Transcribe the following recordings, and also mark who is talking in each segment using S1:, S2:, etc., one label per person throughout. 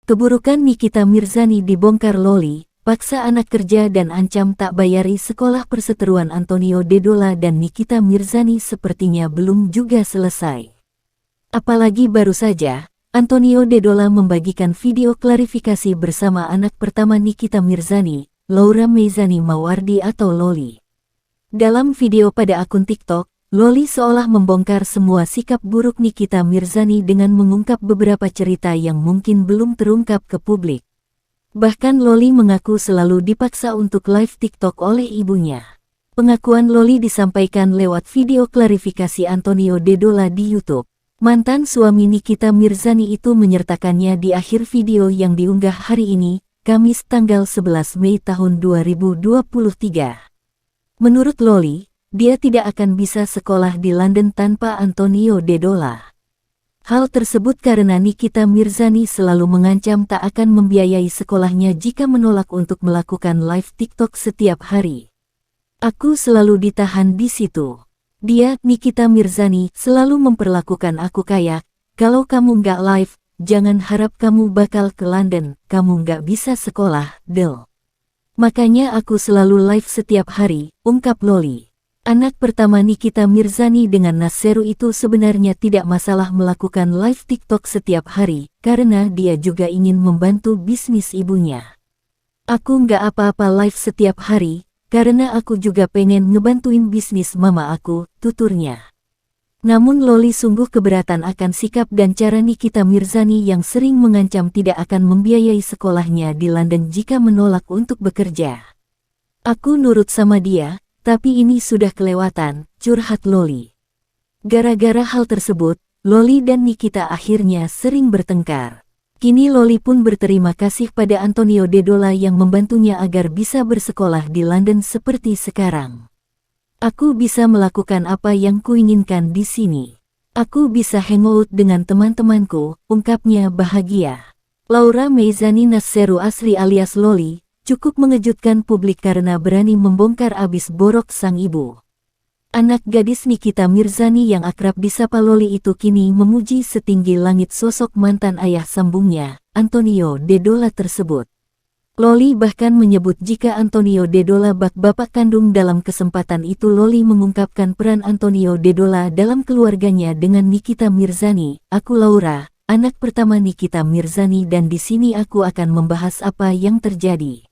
S1: Keburukan Nikita Mirzani dibongkar Loli, paksa anak kerja dan ancam tak bayari sekolah. Perseteruan Antonio Dedola dan Nikita Mirzani sepertinya belum juga selesai. Apalagi baru saja, Antonio Dedola membagikan video klarifikasi bersama anak pertama Nikita Mirzani, Laura Meizani Mawardi atau Loli. Dalam video pada akun TikTok, Loli seolah membongkar semua sikap buruk Nikita Mirzani dengan mengungkap beberapa cerita yang mungkin belum terungkap ke publik. Bahkan Loli mengaku selalu dipaksa untuk live TikTok oleh ibunya. Pengakuan Loli disampaikan lewat video klarifikasi Antonio Dedola di YouTube. Mantan suami Nikita Mirzani itu menyertakannya di akhir video yang diunggah hari ini, Kamis tanggal 11 Mei tahun 2023. Menurut Loli, dia tidak akan bisa sekolah di London tanpa Antonio Dedola. Hal tersebut karena Nikita Mirzani selalu mengancam tak akan membiayai sekolahnya jika menolak untuk melakukan live TikTok setiap hari. Aku selalu ditahan di situ. Dia, Nikita Mirzani, selalu memperlakukan aku kayak, kalau kamu nggak live, jangan harap kamu bakal ke London, kamu nggak bisa sekolah, Del. Makanya aku selalu live setiap hari, ungkap Loli. Anak pertama Nikita Mirzani dengan Naseru itu sebenarnya tidak masalah melakukan live TikTok setiap hari, karena dia juga ingin membantu bisnis ibunya. Aku nggak apa-apa live setiap hari, karena aku juga pengen ngebantuin bisnis mama aku, tuturnya. Namun Loli sungguh keberatan akan sikap dan cara Nikita Mirzani yang sering mengancam tidak akan membiayai sekolahnya di London jika menolak untuk bekerja. Aku nurut sama dia, tapi ini sudah kelewatan, curhat Loli. Gara-gara hal tersebut, Loli dan Nikita akhirnya sering bertengkar. Kini Loli pun berterima kasih pada Antonio Dedola yang membantunya agar bisa bersekolah di London seperti sekarang. Aku bisa melakukan apa yang kuinginkan di sini. Aku bisa hangout dengan teman-temanku, ungkapnya bahagia. Laura Meizani Naseru asli alias Loli, cukup mengejutkan publik karena berani membongkar abis borok sang ibu. Anak gadis Nikita Mirzani yang akrab disapa Loli itu kini memuji setinggi langit sosok mantan ayah sambungnya, Antonio Dedola tersebut. Loli bahkan menyebut jika Antonio Dedola bapak kandung. Dalam kesempatan itu Loli mengungkapkan peran Antonio Dedola dalam keluarganya dengan Nikita Mirzani. Aku Laura, anak pertama Nikita Mirzani dan di sini aku akan membahas apa yang terjadi.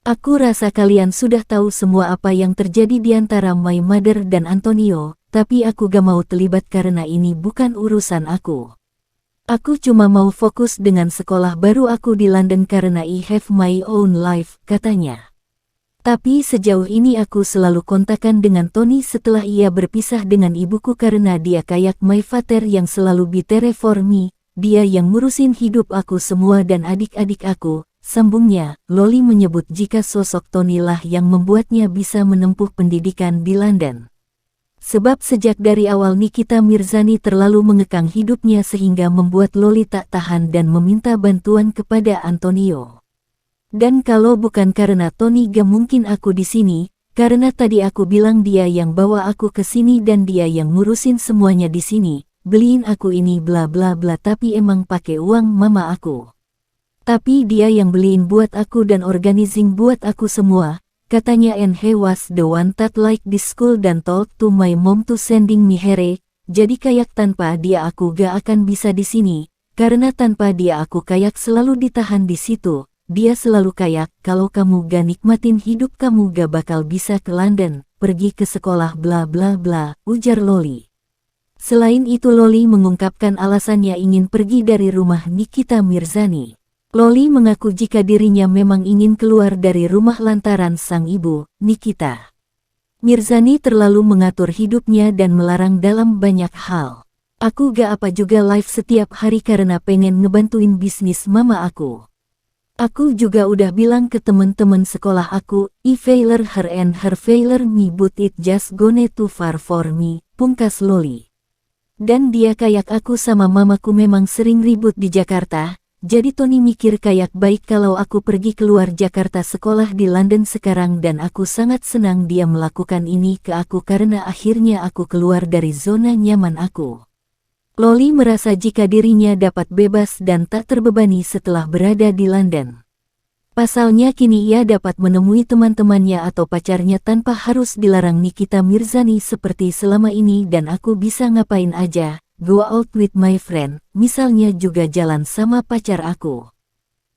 S1: Aku rasa kalian sudah tahu semua apa yang terjadi di antara my mother dan Antonio, tapi aku gak mau terlibat karena ini bukan urusan aku. Aku cuma mau fokus dengan sekolah baru aku di London karena I have my own life, katanya. Tapi sejauh ini aku selalu kontakan dengan Tony setelah ia berpisah dengan ibuku karena dia kayak my father yang selalu be there for me, dia yang ngurusin hidup aku semua dan adik-adik aku. Sambungnya, Loli menyebut jika sosok Tony lah yang membuatnya bisa menempuh pendidikan di London. Sebab sejak dari awal Nikita Mirzani terlalu mengekang hidupnya sehingga membuat Loli tak tahan dan meminta bantuan kepada Antonio. Dan kalau bukan karena Tony gak mungkin aku di sini, karena tadi aku bilang dia yang bawa aku ke sini dan dia yang ngurusin semuanya di sini, beliin aku ini bla bla bla tapi emang pakai uang mama aku. Tapi dia yang beliin buat aku dan organizing buat aku semua, katanya, and he was the one that like this school dan told to my mom to sending me here, jadi kayak tanpa dia aku gak akan bisa di sini, karena tanpa dia aku kayak selalu ditahan di situ, dia selalu kayak, kalau kamu gak nikmatin hidup kamu gak bakal bisa ke London, pergi ke sekolah bla bla bla, ujar Loli. Selain itu Loli mengungkapkan alasannya ingin pergi dari rumah Nikita Mirzani. Loli mengaku jika dirinya memang ingin keluar dari rumah lantaran sang ibu, Nikita Mirzani terlalu mengatur hidupnya dan melarang dalam banyak hal. Aku gak apa juga live setiap hari karena pengen ngebantuin bisnis mama aku. Aku juga udah bilang ke temen-temen sekolah aku, I failure her and her failure me but it just gone too far for me, pungkas Loli. Dan dia kayak aku sama mamaku memang sering ribut di Jakarta. Jadi Tony mikir kayak baik kalau aku pergi keluar Jakarta sekolah di London sekarang dan aku sangat senang dia melakukan ini ke aku karena akhirnya aku keluar dari zona nyaman aku. Loli merasa jika dirinya dapat bebas dan tak terbebani setelah berada di London. Pasalnya kini ia dapat menemui teman-temannya atau pacarnya tanpa harus dilarang Nikita Mirzani seperti selama ini, dan aku bisa ngapain aja, go out with my friend, misalnya juga jalan sama pacar aku.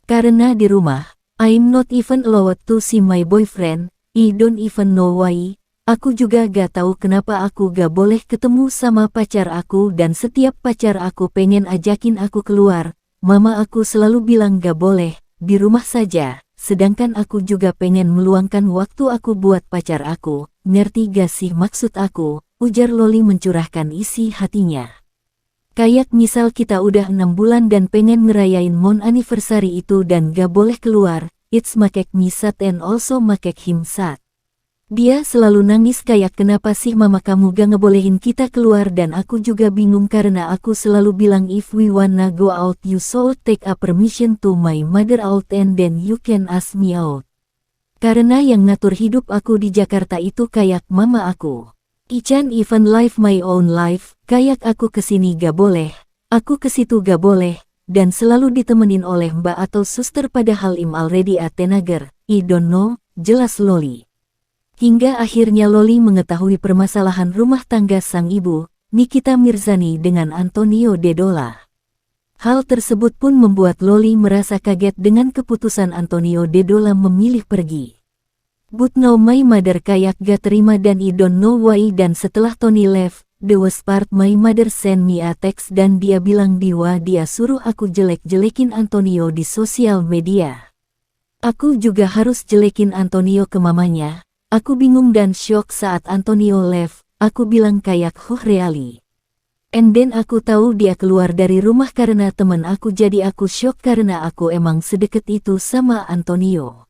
S1: Karena di rumah, I'm not even allowed to see my boyfriend, I don't even know why. Aku juga gak tahu kenapa aku gak boleh ketemu sama pacar aku, dan setiap pacar aku pengen ajakin aku keluar, mama aku selalu bilang gak boleh, di rumah saja, sedangkan aku juga pengen meluangkan waktu aku buat pacar aku, ngerti gak sih maksud aku, ujar Loli mencurahkan isi hatinya. Kayak misal kita udah 6 bulan dan pengen ngerayain mon anniversary itu dan gak boleh keluar, it's make me sad and also make him sad. Dia selalu nangis kayak kenapa sih mama kamu gak ngebolehin kita keluar, dan aku juga bingung karena aku selalu bilang if we wanna go out you should take a permission to my mother out and then you can ask me out. Karena yang ngatur hidup aku di Jakarta itu kayak mama aku. I can't even live my own life, kayak aku kesini gak boleh, aku kesitu gak boleh, dan selalu ditemenin oleh mbak atau suster padahal I'm already a teenager, I don't know, jelas Loli. Hingga akhirnya Loli mengetahui permasalahan rumah tangga sang ibu, Nikita Mirzani dengan Antonio Dedola. Hal tersebut pun membuat Loli merasa kaget dengan keputusan Antonio Dedola memilih pergi. But now my mother kayak gak terima dan I don't know why, dan setelah Tony left, the worst part my mother send me a text dan dia bilang dia suruh aku jelek-jelekin Antonio di sosial media. Aku juga harus jelekin Antonio ke mamanya. Aku bingung dan shock saat Antonio left, aku bilang kayak really. And then aku tahu dia keluar dari rumah karena temen aku, jadi aku shock karena aku emang sedekat itu sama Antonio.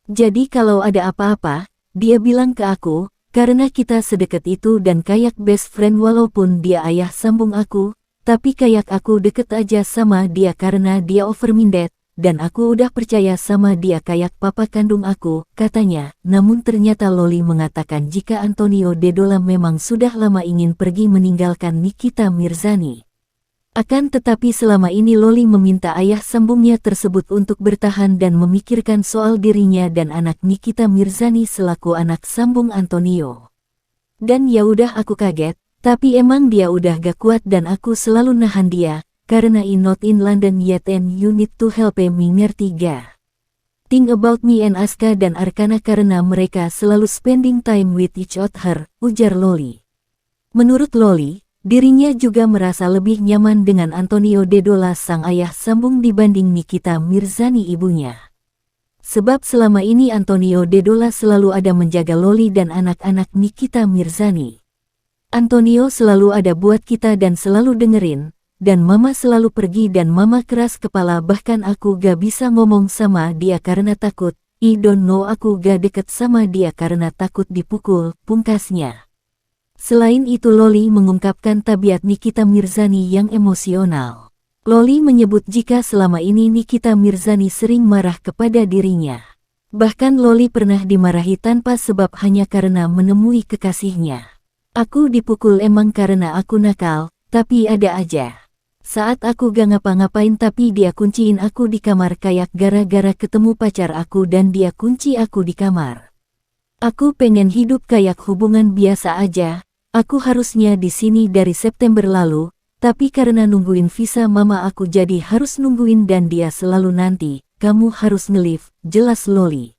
S1: Jadi kalau ada apa-apa, dia bilang ke aku, karena kita sedekat itu dan kayak best friend walaupun dia ayah sambung aku, tapi kayak aku deket aja sama dia karena dia overminded. Dan aku udah percaya sama dia kayak papa kandung aku, katanya. Namun ternyata Loli mengatakan jika Antonio Dedola memang sudah lama ingin pergi meninggalkan Nikita Mirzani. Akan tetapi selama ini Loli meminta ayah sambungnya tersebut untuk bertahan dan memikirkan soal dirinya dan anak Nikita Mirzani selaku anak sambung Antonio. Dan ya udah aku kaget, tapi emang dia udah gak kuat dan aku selalu nahan dia. Karena I'm not in London yet and you need to help me, ngerti ga? Think about me and Aska dan Arkana karena mereka selalu spending time with each other, ujar Loli. Menurut Loli, dirinya juga merasa lebih nyaman dengan Antonio Dedola sang ayah sambung dibanding Nikita Mirzani ibunya. Sebab selama ini Antonio Dedola selalu ada menjaga Loli dan anak-anak Nikita Mirzani. Antonio selalu ada buat kita dan selalu dengerin. Dan mama selalu pergi dan mama keras kepala, bahkan aku gak bisa ngomong sama dia karena takut, I don't know, aku gak deket sama dia karena takut dipukul, pungkasnya. Selain itu Loli mengungkapkan tabiat Nikita Mirzani yang emosional. Loli menyebut jika selama ini Nikita Mirzani sering marah kepada dirinya. Bahkan Loli pernah dimarahi tanpa sebab hanya karena menemui kekasihnya. Aku dipukul emang karena aku nakal, tapi ada aja. Saat aku gak ngapa-ngapain tapi dia kunciin aku di kamar kayak gara-gara ketemu pacar aku dan dia kunci aku di kamar. Aku pengen hidup kayak hubungan biasa aja, aku harusnya di sini dari September lalu, tapi karena nungguin visa mama aku jadi harus nungguin dan dia selalu nanti, kamu harus nge-leave, jelas Loli.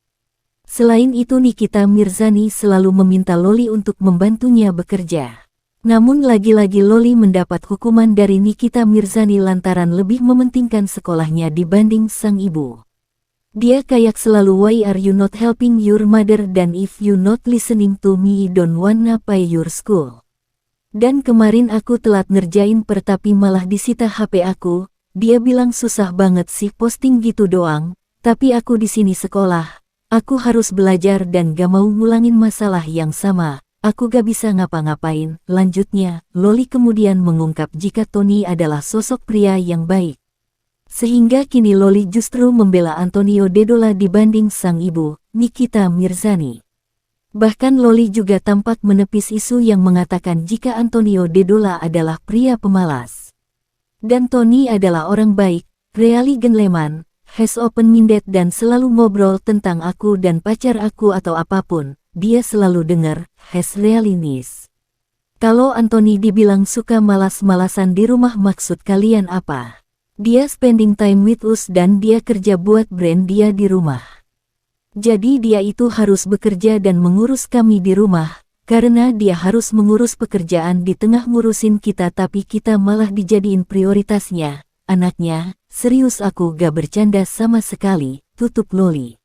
S1: Selain itu Nikita Mirzani selalu meminta Loli untuk membantunya bekerja. Namun lagi-lagi Loli mendapat hukuman dari Nikita Mirzani lantaran lebih mementingkan sekolahnya dibanding sang ibu. Dia kayak selalu why are you not helping your mother dan if you not listening to me don't wanna pay your school. Dan kemarin aku telat ngerjain tapi malah disita HP aku, dia bilang susah banget sih posting gitu doang, tapi aku di sini sekolah, aku harus belajar dan gak mau ngulangin masalah yang sama. Aku gak bisa ngapa-ngapain, lanjutnya, Loli kemudian mengungkap jika Tony adalah sosok pria yang baik. Sehingga kini Loli justru membela Antonio Dedola dibanding sang ibu, Nikita Mirzani. Bahkan Loli juga tampak menepis isu yang mengatakan jika Antonio Dedola adalah pria pemalas. Dan Tony adalah orang baik, really gentleman, has open-minded dan selalu ngobrol tentang aku dan pacar aku atau apapun, dia selalu dengar, has really nice. Kalau Anthony dibilang suka malas-malasan di rumah maksud kalian apa? Dia spending time with us dan dia kerja buat brand dia di rumah. Jadi dia itu harus bekerja dan mengurus kami di rumah. Karena dia harus mengurus pekerjaan di tengah ngurusin kita tapi kita malah dijadiin prioritasnya. Anaknya, serius aku gak bercanda sama sekali, tutup Loli.